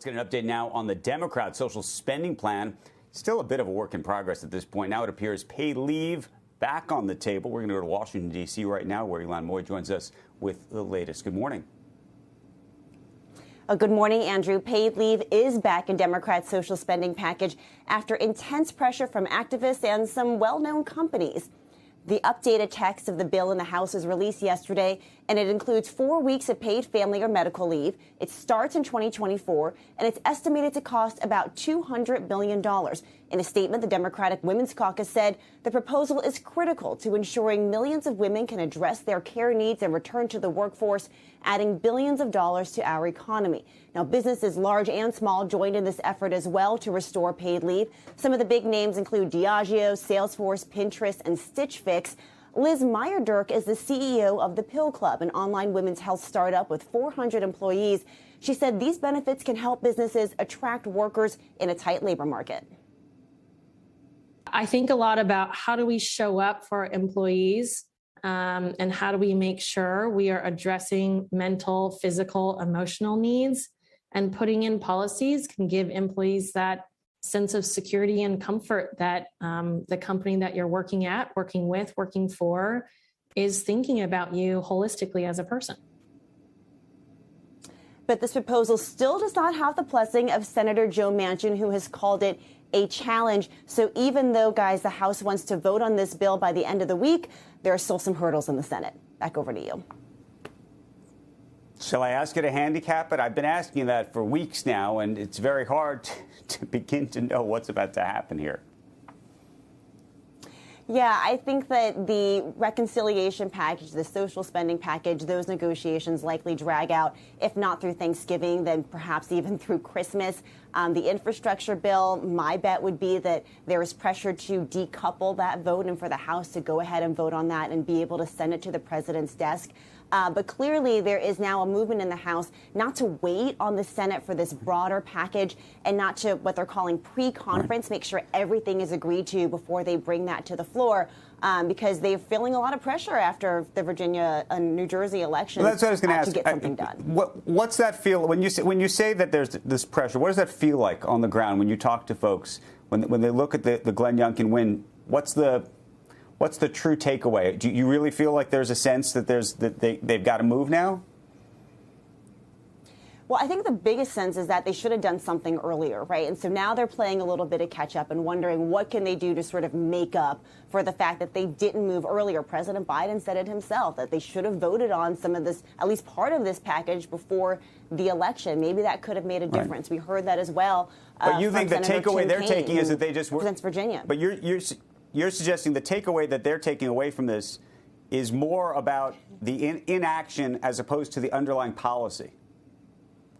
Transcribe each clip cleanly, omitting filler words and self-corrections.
Let's get an update now on the Democrat social spending plan. Still a bit of a work in progress at this point. Now it appears paid leave back on the table. We're going to go to Washington, D.C. right now, where Elon Moy joins us with the latest. Good morning. Good morning, Andrew. Paid leave is back in Democrats' social spending package after intense pressure from activists and some well-known companies. The updated text of the bill in the House was released yesterday, and it includes 4 weeks of paid family or medical leave. It starts in 2024, and it's estimated to cost about $200 billion. In a statement, the Democratic Women's Caucus said the proposal is critical to ensuring millions of women can address their care needs and return to the workforce, adding billions of dollars to our economy. Now, businesses large and small joined in this effort as well to restore paid leave. Some of the big names include Diageo, Salesforce, Pinterest, and Stitch Fix. Liz Meyerdirk is the CEO of the Pill Club, an online women's health startup with 400 employees. She said these benefits can help businesses attract workers in a tight labor market. I think a lot about how do we show up for employees and how do we make sure we are addressing mental, physical, emotional needs, and putting in policies can give employees that sense of security and comfort that the company that you're working at, working with, working for is thinking about you holistically as a person. But this proposal still does not have the blessing of Senator Joe Manchin, who has called it a challenge. So even though, guys, the House wants to vote on this bill by the end of the week, there are still some hurdles in the Senate. Back over to you. Shall I ask you to handicap it? I've been asking that for weeks now, and it's very hard to begin to know what's about to happen here. Yeah, I think that the reconciliation package, the social spending package, those negotiations likely drag out, if not through Thanksgiving, then perhaps even through Christmas. The infrastructure bill, my bet would be that there is pressure to decouple that vote and for the House to go ahead and vote on that and be able to send it to the president's desk. But clearly there is now a movement in the House not to wait on the Senate for this broader package and not to what they're calling pre-conference, make sure everything is agreed to before they bring that to the floor, because they're feeling a lot of pressure after the Virginia and New Jersey elections. Well, that's what I was going to ask. To get something done. What's that feel when you say that there's this pressure? What does that feel like on the ground when you talk to folks when they look at the Glenn Youngkin win? What's the true takeaway? Do you really feel like there's a sense that they've got to move now? Well, I think the biggest sense is that they should have done something earlier, right? And so now they're playing a little bit of catch up and wondering what can they do to sort of make up for the fact that they didn't move earlier. President Biden said it himself, that they should have voted on some of this, at least part of this package before the election. Maybe that could have made a difference. Right. We heard that as well. But you think the takeaway they're taking is that they just represents Virginia. But you're suggesting the takeaway that they're taking away from this is more about the inaction as opposed to the underlying policy.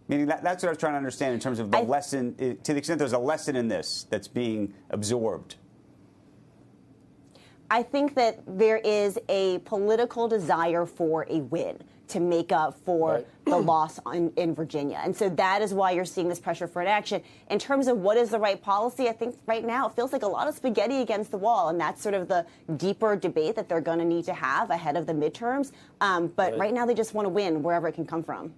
Meaning that's what I was trying to understand in terms of the lesson, to the extent there's a lesson in this that's being absorbed. I think that there is a political desire for a win to make up for the loss in Virginia. And so that is why you're seeing this pressure for an action. In terms of what is the right policy, I think right now it feels like a lot of spaghetti against the wall. And that's sort of the deeper debate that they're going to need to have ahead of the midterms. But right now they just want to win wherever it can come from.